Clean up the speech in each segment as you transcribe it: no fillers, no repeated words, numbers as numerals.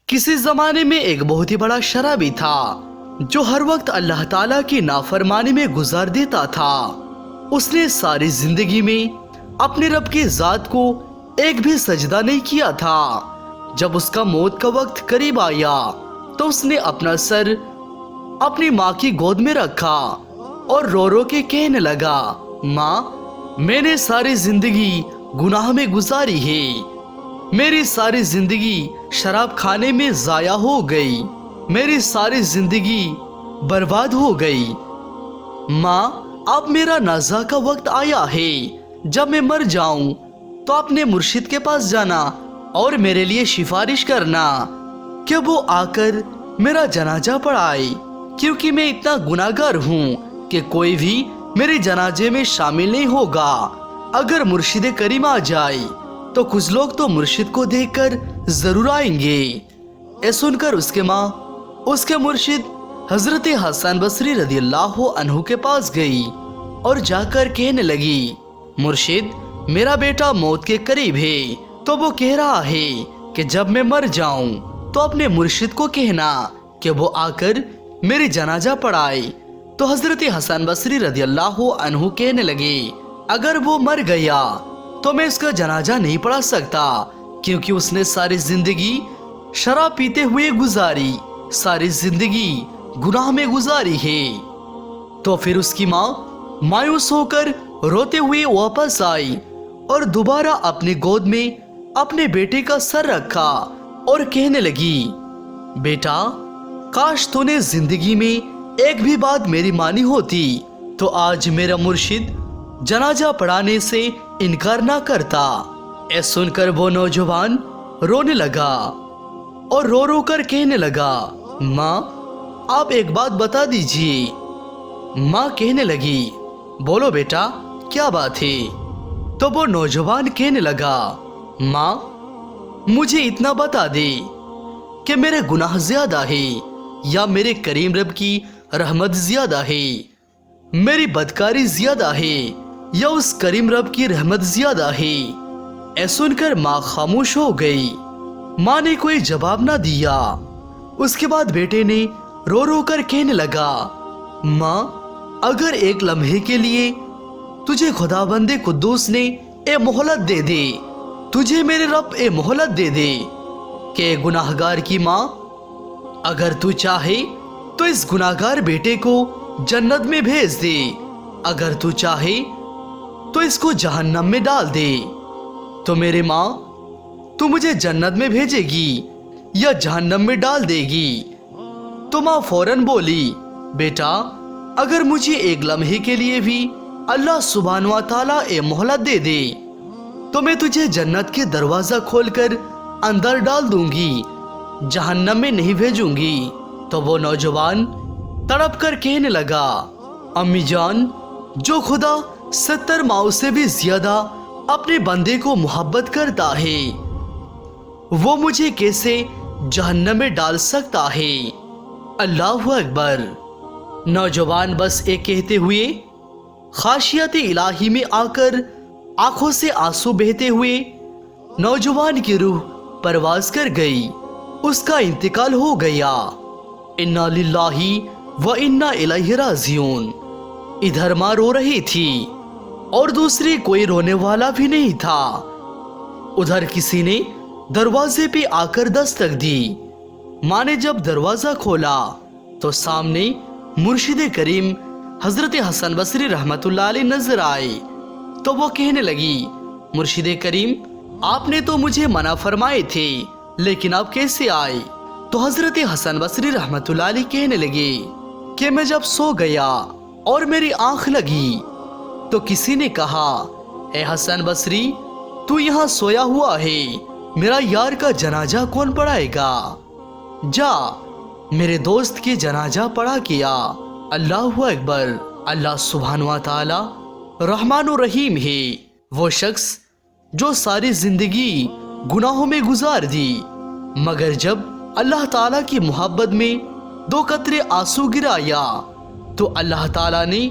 किसी जमाने में एक बहुत ही बड़ा शराबी था जो हर वक्त अल्लाह ताला की नाफरमानी में गुजार देता था। उसने सारी जिंदगी में अपने रब की जात को एक भी सजदा नहीं किया था। जब उसका मौत का वक्त करीब आया तो उसने अपना सर अपनी माँ की गोद में रखा और रो रो के कहने लगा, माँ, मैंने सारी जिंदगी गुनाह में गुजारी है। मेरी सारी जिंदगी शराब खाने में जाया हो गई। मेरी सारी जिंदगी बर्बाद हो गई। माँ, अब मेरा नाज़ा का वक्त आया है। जब मैं मर जाऊं तो अपने मुर्शिद के पास जाना और मेरे लिए सिफारिश करना कि वो आकर मेरा जनाजा पढ़ाए, क्योंकि मैं इतना गुनाहगार हूँ कि कोई भी मेरे जनाजे में शामिल नहीं होगा। अगर मुर्शिद करीम आ जाए तो कुछ लोग तो मुर्शिद को देखकर जरूर आएंगे। ये सुनकर उसके माँ उसके मुर्शिद हजरत हसन बसरी रदियल्लाहु अन्हु के पास गई और जाकर कहने लगी, मुर्शिद, मेरा बेटा मौत के करीब है, तो वो कह रहा है कि जब मैं मर जाऊं तो अपने मुर्शिद को कहना कि वो आकर मेरी जनाजा पढ़ाए। तो हजरत हसन बसरी रदियल्लाहु अन्हु कहने लगे, अगर वो मर गया तो मैं इसका जनाजा नहीं पढ़ा सकता, क्योंकि उसने सारी जिंदगी शराब पीते हुए गुजारी, सारी जिंदगी गुनाह में गुजारी है। तो फिर उसकी माँ मायूस होकर रोते हुए वापस आई और दोबारा अपनी गोद में अपने बेटे का सर रखा और कहने लगी, बेटा, काश तूने जिंदगी में एक भी बात मेरी मानी होती तो आज मेरा मुर्शिद जनाजा पढ़ाने से इनकार ना करता। ऐ सुनकर वो नौजवान रोने लगा और रो रो कर कहने लगा, माँ, आप एक बात बता दीजिए। माँ कहने लगी, बोलो बेटा, क्या बात है? तो वो नौजवान कहने लगा, माँ, मुझे इतना बता दे कि मेरे गुनाह ज्यादा है या मेरे करीम रब की रहमत ज्यादा है, मेरी बदकारी ज्यादा है या उस करीम रब की रहमत ज्यादा है। ऐ सुनकर माँ खामोश हो गई। माँ ने कोई जवाब ना दिया। उसके बाद बेटे ने रो रो कर कहने लगा, माँ, अगर एक लम्हे के लिए तुझे खुदाबंदे कुद्दूस ने ए मोहलत दे दे, तुझे मेरे रब ए मोहलत दे दे कि गुनाहगार की माँ, अगर तू चाहे तो इस गुनाहगार बेटे को जन्नत में भेज दे, अगर तू चाहे तो इसको जहन्नम में डाल दे। तो मेरे माँ, तू मुझे जन्नत में भेजेगी या जहन्नम में डाल देगी? तो माँ फौरन बोली, बेटा, अगर मुझे एक लम्हे के लिए भी अल्लाह सुब्हानहू व तआला ए मोहलत दे दे तो मैं तुझे जन्नत के दरवाजा खोलकर अंदर डाल दूंगी, जहन्नम में नहीं भेजूंगी। तो वो नौजवान तड़प कर कहने लगा, अम्मी जान, जो खुदा 70 माओ से भी ज्यादा अपने बंदे को मोहब्बत करता है, वो मुझे कैसे जहन्नम में डाल सकता है? अल्लाहु अकबर। नौजवान बस एक कहते हुए खाशियत इलाही में आकर आंखों से आंसू बहते हुए नौजवान की रूह परवाज कर गई। उसका इंतकाल हो गया। इन्ना लिल्लाही व इन्ना इलैहि राजिऊन। इधर माँ रो रही थी और दूसरी कोई रोने वाला भी नहीं था। उधर किसी ने दरवाजे पे आकर दस्तक दी। माँ ने जब दरवाजा खोला तो सामने मुर्शिद करीम हजरत हसन बसरी रहमतुल्लाह अलैह नजर आए। तो वो कहने लगी, मुर्शिद करीम, आपने तो मुझे मना फरमाए थे, लेकिन आप कैसे आए? तो हजरत हसन बसरी रहमतुल्लाह अलैह कहने लगे कि मैं जब सो गया और मेरी आंख लगी तो किसी ने कहा, ए हसन बसरी, तू यहाँ सोया हुआ है, मेरा यार का जनाजा कौन पढ़ाएगा? जा मेरे दोस्त की जनाजा पढ़ा किया। अल्लाहु अकबर। अल्लाह सुब्हानहू व तआला रहमान और रहीम है। वो शख्स जो सारी जिंदगी गुनाहों में गुजार दी, मगर जब अल्लाह ताला की मोहब्बत में 2 कतरे आंसू गिराया तो अल्लाह ताला ने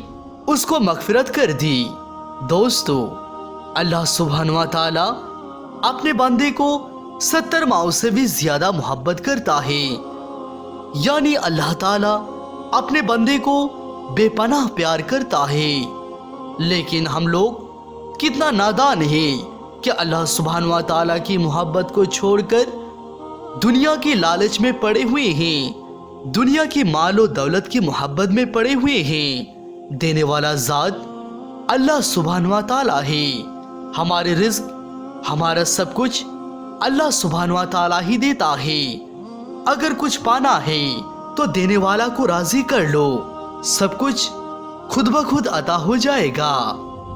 उसको मगफिरत कर दी। दोस्तों, अल्लाह सुब्हानहू व तआला अपने बंदे को 70 माओ से भी ज्यादा मोहब्बत करता है। यानी अल्लाह ताला अपने बंदे को बेपनाह प्यार करता है। लेकिन हम लोग कितना नादान है कि अल्लाह सुब्हान व ताला की मोहब्बत को छोड़कर दुनिया की लालच में पड़े हुए हैं, दुनिया की माल और दौलत की मोहब्बत में पड़े हुए हैं। देने वाला ज़ात अल्लाह सुब्हान व ताला है। हमारे रिज़्क, हमारा सब कुछ अल्लाह सुब्हान व ताला ही देता है। अगर कुछ पाना है तो देने वाला को राजी कर लो, सब कुछ खुद ब खुद अता हो जाएगा।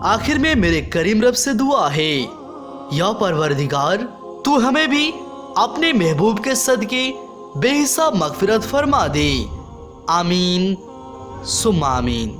आखिर में मेरे करीम रब से दुआ है, या परवरदिगार तू हमें भी अपने महबूब के सदके बेहिसाब मगफिरत फरमा दे। आमीन सुम्मा आमीन।